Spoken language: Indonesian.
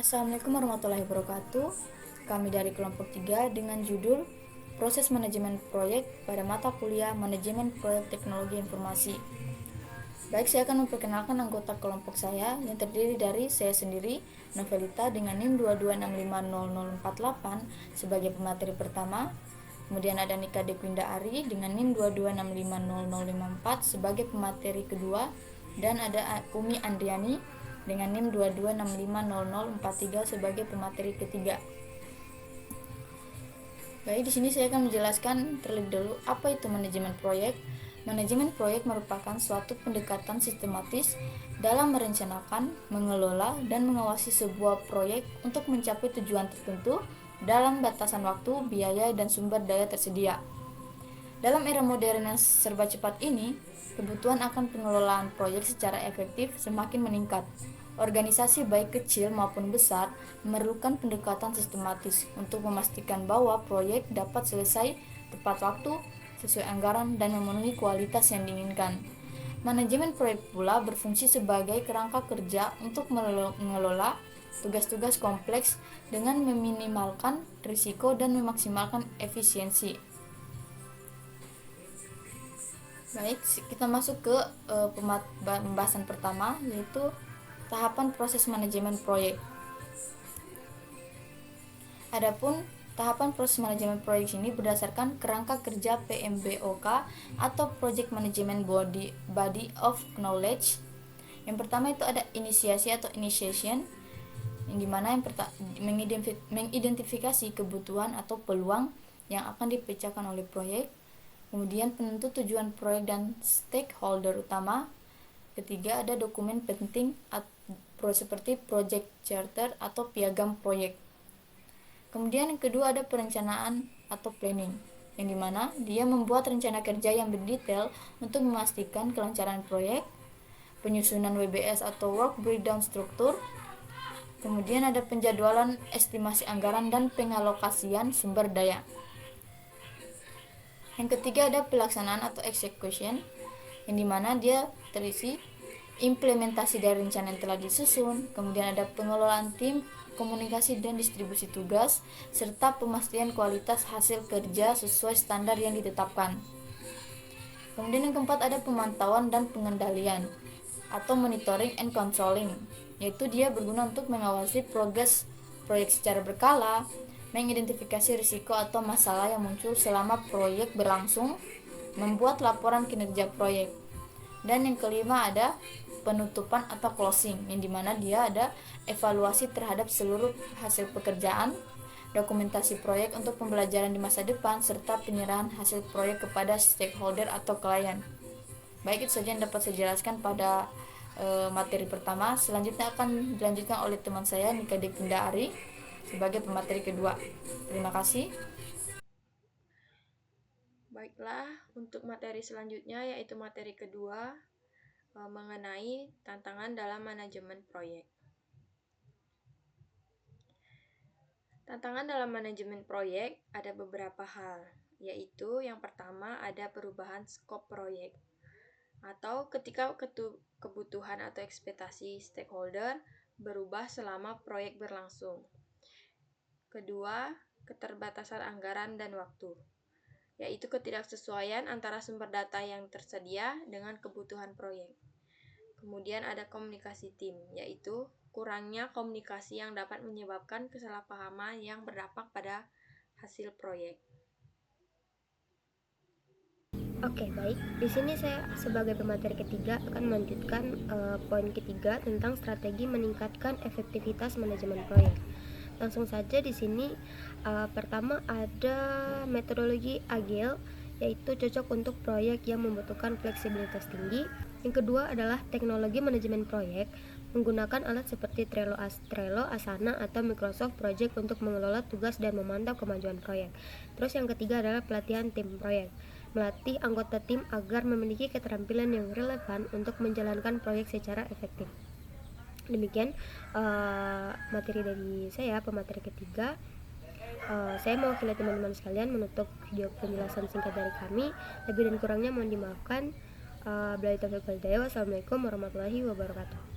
Assalamualaikum warahmatullahi wabarakatuh. Kami dari kelompok 3 dengan judul Proses Manajemen Proyek pada mata kuliah Manajemen Proyek Teknologi Informasi. Baik, saya akan memperkenalkan anggota kelompok saya yang terdiri dari saya sendiri, Novelita dengan NIM 226500048 sebagai pemateri pertama. Kemudian ada Nika Dekwinda Ari dengan NIM 226500054 sebagai pemateri kedua, dan ada Umi Andriani dengan NIM 2265043 sebagai pemateri ketiga. Baik, di sini saya akan menjelaskan terlebih dahulu apa itu manajemen proyek. Manajemen proyek merupakan suatu pendekatan sistematis dalam merencanakan, mengelola, dan mengawasi sebuah proyek untuk mencapai tujuan tertentu dalam batasan waktu, biaya, dan sumber daya tersedia. Dalam era modern yang serba cepat ini, kebutuhan akan pengelolaan proyek secara efektif semakin meningkat. Organisasi baik kecil maupun besar memerlukan pendekatan sistematis untuk memastikan bahwa proyek dapat selesai tepat waktu, sesuai anggaran, dan memenuhi kualitas yang diinginkan. Manajemen proyek pula berfungsi sebagai kerangka kerja untuk mengelola tugas-tugas kompleks dengan meminimalkan risiko dan memaksimalkan efisiensi. Baik, kita masuk ke pembahasan pertama, yaitu tahapan proses manajemen proyek. Adapun tahapan proses manajemen proyek ini berdasarkan kerangka kerja PMBOK atau Project Management Body of Knowledge. Yang pertama itu ada inisiasi atau initiation, yang dimana mengidentifikasi kebutuhan atau peluang yang akan dipecahkan oleh proyek. Kemudian penentu tujuan proyek dan stakeholder utama. Ketiga ada dokumen penting seperti project charter atau piagam proyek. Kemudian yang kedua ada perencanaan atau planning, yang dimana dia membuat rencana kerja yang berdetail untuk memastikan kelancaran proyek. Penyusunan WBS atau work breakdown struktur. Kemudian ada penjadwalan, estimasi anggaran, dan pengalokasian sumber daya. Yang ketiga ada pelaksanaan atau execution, yang dimana dia terisi implementasi dari rencana yang telah disusun. Kemudian ada pengelolaan tim, komunikasi dan distribusi tugas, serta pemastian kualitas hasil kerja sesuai standar yang ditetapkan. Kemudian yang keempat ada pemantauan dan pengendalian atau monitoring and controlling, yaitu dia berguna untuk mengawasi progres proyek secara berkala, mengidentifikasi risiko atau masalah yang muncul selama proyek berlangsung, membuat laporan kinerja proyek. Dan yang kelima ada penutupan atau closing, yang dimana dia ada evaluasi terhadap seluruh hasil pekerjaan, dokumentasi proyek untuk pembelajaran di masa depan, serta penyerahan hasil proyek kepada stakeholder atau klien. Baik, itu saja yang dapat saya jelaskan pada materi pertama. Selanjutnya akan dilanjutkan oleh teman saya Nika Dekwinda Ari sebagai pemateri kedua. Terima kasih. Baiklah, untuk materi selanjutnya yaitu materi kedua mengenai tantangan dalam manajemen proyek. Tantangan dalam manajemen proyek ada beberapa hal, yaitu yang pertama ada perubahan skop proyek, atau ketika kebutuhan atau ekspektasi stakeholder berubah selama proyek berlangsung. Kedua, keterbatasan anggaran dan waktu, yaitu ketidaksesuaian antara sumber data yang tersedia dengan kebutuhan proyek. Kemudian ada komunikasi tim, yaitu kurangnya komunikasi yang dapat menyebabkan kesalahpahaman yang berdampak pada hasil proyek. Oke, baik. Di sini saya sebagai pemateri ketiga akan melanjutkan poin ketiga tentang strategi meningkatkan efektivitas manajemen proyek. Langsung saja di sini pertama ada metodologi agile, yaitu cocok untuk proyek yang membutuhkan fleksibilitas tinggi. Yang kedua adalah teknologi manajemen proyek, menggunakan alat seperti Trello, Asana, atau Microsoft Project untuk mengelola tugas dan memantau kemajuan proyek. Terus yang ketiga adalah pelatihan tim proyek, melatih anggota tim agar memiliki keterampilan yang relevan untuk menjalankan proyek secara efektif. Demikian materi dari saya, pemateri ketiga. Saya mewakili teman-teman sekalian menutup video penjelasan singkat dari kami. Lebih dan kurangnya mohon dimaafkan. Wassalamualaikum warahmatullahi wabarakatuh.